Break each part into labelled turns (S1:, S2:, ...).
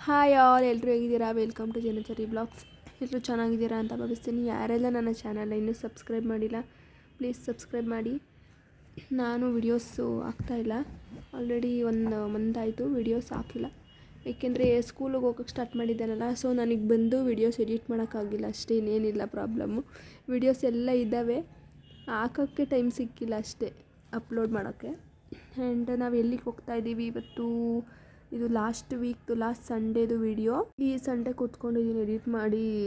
S1: Hi all, ಎಲ್ಲರೂ ಹೇಗಿದ್ದೀರಾ? Welcome to Janachari blogs. ಎಲ್ಲರೂ ಚೆನ್ನಾಗಿದ್ದೀರಾ ಅಂತ ಭಾವಿಸ್ತೀನಿ. ಯಾರೆಲ್ಲ ನನ್ನ ಚಾನಲ್ನ ಇನ್ನೂ ಸಬ್ಸ್ಕ್ರೈಬ್ ಮಾಡಿಲ್ಲ, ಪ್ಲೀಸ್ ಸಬ್ಸ್ಕ್ರೈಬ್ ಮಾಡಿ. ನಾನು ವಿಡಿಯೋಸು ಹಾಕ್ತಾಯಿಲ್ಲ, ಆಲ್ರೆಡಿ 1 ಮಂತ್ ಆಯಿತು ವಿಡಿಯೋಸ್ ಹಾಕಿಲ್ಲ. ಏಕೆಂದರೆ ಸ್ಕೂಲಿಗೆ ಹೋಗೋಕ್ಕೆ ಸ್ಟಾರ್ಟ್ ಮಾಡಿದ್ದಾನಲ್ಲ, ಸೊ ನನಗೆ ಬಂದು ವಿಡಿಯೋಸ್ ಎಡಿಟ್ ಮಾಡೋಕ್ಕಾಗಿಲ್ಲ ಅಷ್ಟೇ, ಇನ್ನೇನಿಲ್ಲ ಪ್ರಾಬ್ಲಮ್ಮು. ವಿಡಿಯೋಸ್ ಎಲ್ಲ ಇದ್ದಾವೆ, ಹಾಕೋಕ್ಕೆ ಟೈಮ್ ಸಿಕ್ಕಿಲ್ಲ ಅಷ್ಟೇ, ಅಪ್ಲೋಡ್ ಮಾಡೋಕ್ಕೆ. ಆ್ಯಂಡ್ ನಾವು ಎಲ್ಲಿಗೆ ಹೋಗ್ತಾಯಿದ್ದೀವಿ ಇವತ್ತು? ಇದು ಲಾಸ್ಟ್ ಸಂಡೇದು ವಿಡಿಯೋ. ಈ ಸಂಡೇ ಕೂತ್ಕೊಂಡಿದ್ದೀನಿ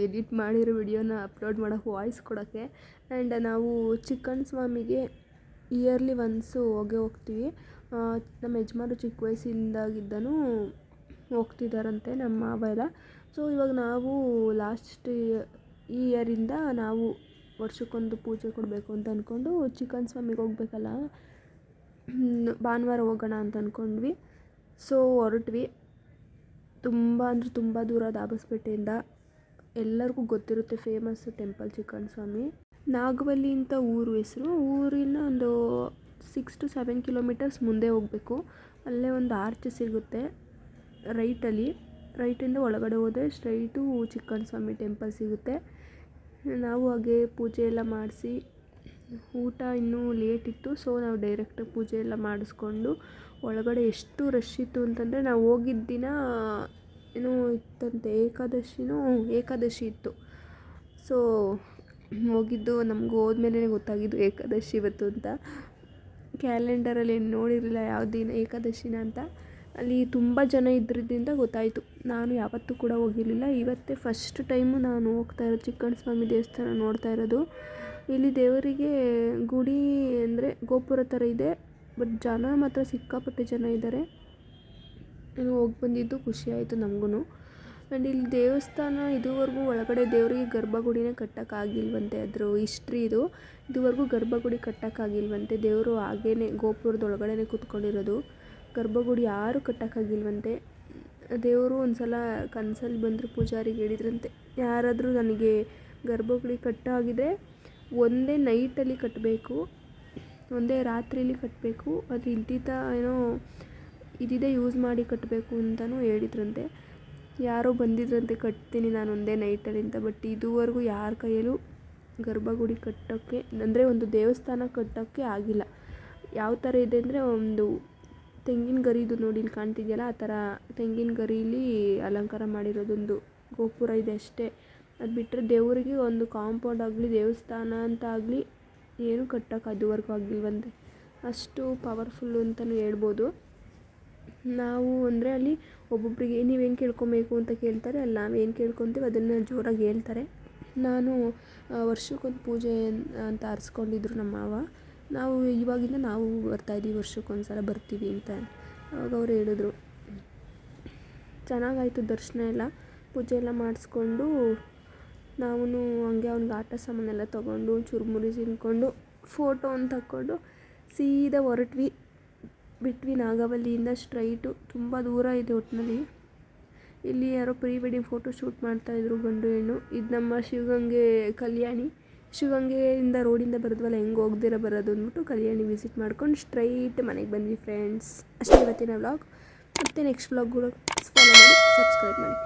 S1: ಎಡಿಟ್ ಮಾಡಿರೋ ವಿಡಿಯೋನ ಅಪ್ಲೋಡ್ ಮಾಡೋಕ್ಕೆ, ವಾಯ್ಸ್ ಕೊಡೋಕ್ಕೆ. ಆ್ಯಂಡ್ ನಾವು ಚಿಕ್ಕಣ್ಣ ಸ್ವಾಮಿಗೆ ಇಯರ್ಲಿ ಒನ್ಸು ಹೋಗ್ತೀವಿ. ನಮ್ಮ ಯಜಮಾನರು ಚಿಕ್ಕ ವಯಸ್ಸಿಂದಾಗಿದ್ದನು ಹೋಗ್ತಿದ್ದಾರಂತೆ, ನಮ್ಮ ಮಾವ ಎಲ್ಲ. ಸೊ ಇವಾಗ ನಾವು ಲಾಸ್ಟ್ ಈ ಇಯರಿಂದ ನಾವು ವರ್ಷಕ್ಕೊಂದು ಪೂಜೆ ಕೊಡಬೇಕು ಅಂತ ಅಂದ್ಕೊಂಡು ಚಿಕ್ಕಣ್ಣ ಸ್ವಾಮಿಗೆ ಹೋಗ್ಬೇಕಲ್ಲ, ಭಾನುವಾರ ಹೋಗೋಣ ಅಂತ ಅಂದ್ಕೊಂಡ್ವಿ. ಸೊ ಹೊರಟ್ವಿ. ತುಂಬ ಅಂದರೆ ತುಂಬ ದೂರ, ದಾಬಸ್ಪೇಟೆಯಿಂದ. ಎಲ್ಲರಿಗೂ ಗೊತ್ತಿರುತ್ತೆ, ಫೇಮಸ್ ಟೆಂಪಲ್ ಚಿಕ್ಕಣ್ಣ ಸ್ವಾಮಿ. ನಾಗವಲ್ಲಿ ಅಂತ ಊರು ಹೆಸರು. ಊರಿನ ಒಂದು 6 to 7 ಕಿಲೋಮೀಟರ್ಸ್ ಮುಂದೆ ಹೋಗಬೇಕು. ಅಲ್ಲೇ ಒಂದು ಆರ್ಚ್ ಸಿಗುತ್ತೆ ರೈಟಿಂದ ಒಳಗಡೆ ಹೋದರೆ ಸ್ಟ್ರೈಟು ಚಿಕ್ಕಣ್ಣ ಸ್ವಾಮಿ ಟೆಂಪಲ್ ಸಿಗುತ್ತೆ. ನಾವು ಹಾಗೆ ಪೂಜೆ ಎಲ್ಲ ಮಾಡಿಸಿ, ಊಟ ಇನ್ನೂ ಲೇಟ್ ಇತ್ತು, ಸೊ ನಾವು ಡೈರೆಕ್ಟಾಗಿ ಪೂಜೆ ಎಲ್ಲ ಮಾಡಿಸ್ಕೊಂಡು ಒಳಗಡೆ ಎಷ್ಟು ರಶ್ ಇತ್ತು ಅಂತಂದರೆ, ನಾವು ಹೋಗಿದ್ದ ದಿನ ಏನೋ ಇತ್ತಂತೆ, ಏಕಾದಶಿ ಇತ್ತು. ಸೊ ಹೋಗಿದ್ದು ನಮ್ಗೆ ಹೋದ್ಮೇಲೆ ಗೊತ್ತಾಗಿದ್ದು ಏಕಾದಶಿ ಇವತ್ತು ಅಂತ. ಕ್ಯಾಲೆಂಡರಲ್ಲಿ ಏನು ನೋಡಿರಲಿಲ್ಲ ಯಾವ ದಿನ ಏಕಾದಶಿನ ಅಂತ. ಅಲ್ಲಿ ತುಂಬ ಜನ ಇದ್ದಿದ್ದರಿಂದ ಗೊತ್ತಾಯಿತು. ನಾನು ಯಾವತ್ತೂ ಕೂಡ ಹೋಗಿರಲಿಲ್ಲ, ಇವತ್ತೇ ಫಸ್ಟ್ ಟೈಮು ನಾನು ಹೋಗ್ತಾ ಇರೋದು, ಚಿಕ್ಕಣ್ಣ ಸ್ವಾಮಿ ದೇವಸ್ಥಾನ ನೋಡ್ತಾ ಇರೋದು. ಇಲ್ಲಿ ದೇವರಿಗೆ ಗುಡಿ ಅಂದರೆ ಗೋಪುರ ಥರ ಇದೆ, ಬಟ್ ಜನ ಮಾತ್ರ ಸಿಕ್ಕಾಪಟ್ಟೆ ಜನ ಇದ್ದಾರೆ. ನಾನು ಹೋಗಿ ಬಂದಿದ್ದು ಖುಷಿ ಆಯಿತು ನಮಗೂ. ಆ್ಯಂಡ್ ಇಲ್ಲಿ ದೇವಸ್ಥಾನ ಇದುವರೆಗೂ ಒಳಗಡೆ ದೇವರಿಗೆ ಗರ್ಭಗುಡಿನೇ ಕಟ್ಟೋಕ್ಕಾಗಿಲ್ವಂತೆ, ಅದ್ರ ಹಿಸ್ಟ್ರಿ ಇದು. ಇದುವರೆಗೂ ಗರ್ಭಗುಡಿ ಕಟ್ಟೋಕ್ಕಾಗಿಲ್ವಂತೆ, ದೇವರು ಹಾಗೇ ಗೋಪುರದೊಳಗಡೆ ಕೂತ್ಕೊಂಡಿರೋದು. ಗರ್ಭಗುಡಿ ಯಾರೂ ಕಟ್ಟೋಕ್ಕಾಗಿಲ್ವಂತೆ. ದೇವರು ಒಂದು ಸಲ ಕನಸಲ್ಲಿ ಬಂದರು, ಪೂಜಾರಿಗೆ ಹೇಳಿದ್ರಂತೆ, ಯಾರಾದರೂ ನನಗೆ ಗರ್ಭಗುಡಿ ಕಟ್ಟಾಗಿದೆ ಒಂದೇ ನೈಟಲ್ಲಿ ಕಟ್ಟಬೇಕು, ಒಂದೇ ರಾತ್ರಿಯಲ್ಲಿ ಕಟ್ಟಬೇಕು, ಅದು ಇಂತಿಂಥ ಏನೋ ಇದಿದೆ ಯೂಸ್ ಮಾಡಿ ಕಟ್ಟಬೇಕು ಅಂತಲೂ ಹೇಳಿದ್ರಂತೆ. ಯಾರೋ ಬಂದಿದ್ರಂತೆ, ಕಟ್ತೀನಿ ನಾನು ಒಂದೇ ನೈಟಲ್ಲಿ ಅಂತ. ಬಟ್ ಇದುವರೆಗೂ ಯಾರ ಕೈಯಲ್ಲೂ ಗರ್ಭಗುಡಿ ಕಟ್ಟೋಕ್ಕೆ ಅಂದರೆ ಒಂದು ದೇವಸ್ಥಾನ ಕಟ್ಟೋಕ್ಕೆ ಆಗಿಲ್ಲ. ಯಾವ ಥರ ಇದೆ ಅಂದರೆ, ಒಂದು ತೆಂಗಿನ ಗರಿದು ನೋಡಿ ಇಲ್ಲಿ ಕಾಣ್ತಿದೆಯಲ್ಲ, ಆ ಥರ ತೆಂಗಿನ ಗರೀಲಿ ಅಲಂಕಾರ ಮಾಡಿರೋದೊಂದು ಗೋಪುರ ಇದೆ ಅಷ್ಟೇ. ಅದು ಬಿಟ್ಟರೆ ದೇವರಿಗೆ ಒಂದು ಕಾಂಪೌಂಡ್ ಆಗಲಿ ದೇವಸ್ಥಾನ ಅಂತ ಆಗಲಿ ಏನೂ ಕಟ್ಟೋಕೆ ಅದುವರೆಗೂ ಆಗಿಲ್ವಂತೆ. ಅಷ್ಟು ಪವರ್ಫುಲ್ಲು ಅಂತಲೂ ಹೇಳ್ಬೋದು. ನಾವು ಅಂದರೆ ಅಲ್ಲಿ ಒಬ್ಬೊಬ್ಬರಿಗೆ ನೀವೇನು ಕೇಳ್ಕೊಬೇಕು ಅಂತ ಕೇಳ್ತಾರೆ, ಅಲ್ಲಿ ನಾವೇನು ಕೇಳ್ಕೊತೀವಿ ಅದನ್ನು ಜೋರಾಗಿ ಹೇಳ್ತಾರೆ. ನಾನು ವರ್ಷಕ್ಕೊಂದು ಪೂಜೆ ಅಂತ ಅರ್ಸ್ಕೊಂಡಿದ್ರು ನಮ್ಮ ಮಾವ. ನಾವು ಇವಾಗಿಂದ ನಾವು ಬರ್ತಾಯಿದ್ದೀವಿ, ವರ್ಷಕ್ಕೊಂದು ಸಲ ಬರ್ತೀವಿ ಅಂತ. ಆವಾಗ ಅವ್ರು ಹೇಳಿದ್ರು. ಚೆನ್ನಾಗಾಯಿತು ದರ್ಶನ ಎಲ್ಲ, ಪೂಜೆ ಎಲ್ಲ ಮಾಡಿಸ್ಕೊಂಡು ನಾವು ಹಂಗೆ ಅವ್ನಿಗೆ ಆಟ ಸಾಮಾನೆಲ್ಲ ತೊಗೊಂಡು ಚುರುಮುರಿ ತಿಂದ್ಕೊಂಡು ಫೋಟೋ ಒಂದು ತಕ್ಕೊಂಡು ಸೀದಾ ಬಿಟ್ವಿ ನಾಗವಲ್ಲಿಯಿಂದ ಸ್ಟ್ರೈಟು. ತುಂಬ ದೂರ ಇದೆ ಒಟ್ಟಿನಲ್ಲಿ. ಇಲ್ಲಿ ಯಾರೋ ಪ್ರೀ ವೆಡ್ಡಿಂಗ್ ಫೋಟೋ ಶೂಟ್ ಮಾಡ್ತಾಯಿದ್ರು ಗಂಡು ಹೆಣ್ಣು. ಇದು ನಮ್ಮ ಶಿವಗಂಗೆ ಕಲ್ಯಾಣಿ. ಶಿವಗಂಗೆಯಿಂದ ರೋಡಿಂದ ಬರೋದ್ವಲ್ಲ, ಹೆಂಗೆ ಹೋಗ್ದಿರ ಬರೋದು ಅಂದ್ಬಿಟ್ಟು ಕಲ್ಯಾಣಿ ವಿಸಿಟ್ ಮಾಡ್ಕೊಂಡು ಸ್ಟ್ರೈಟ್ ಮನೆಗೆ ಬಂದ್ವಿ ಫ್ರೆಂಡ್ಸ್. ಅಷ್ಟೇ ಇವತ್ತಿನ ವ್ಲಾಗ್. ಮತ್ತು ನೆಕ್ಸ್ಟ್ ವ್ಲಾಗ್ ಕೂಡ ಫಾಲೋ ಮಾಡಿ, ಸಬ್ಸ್ಕ್ರೈಬ್ ಮಾಡಿ.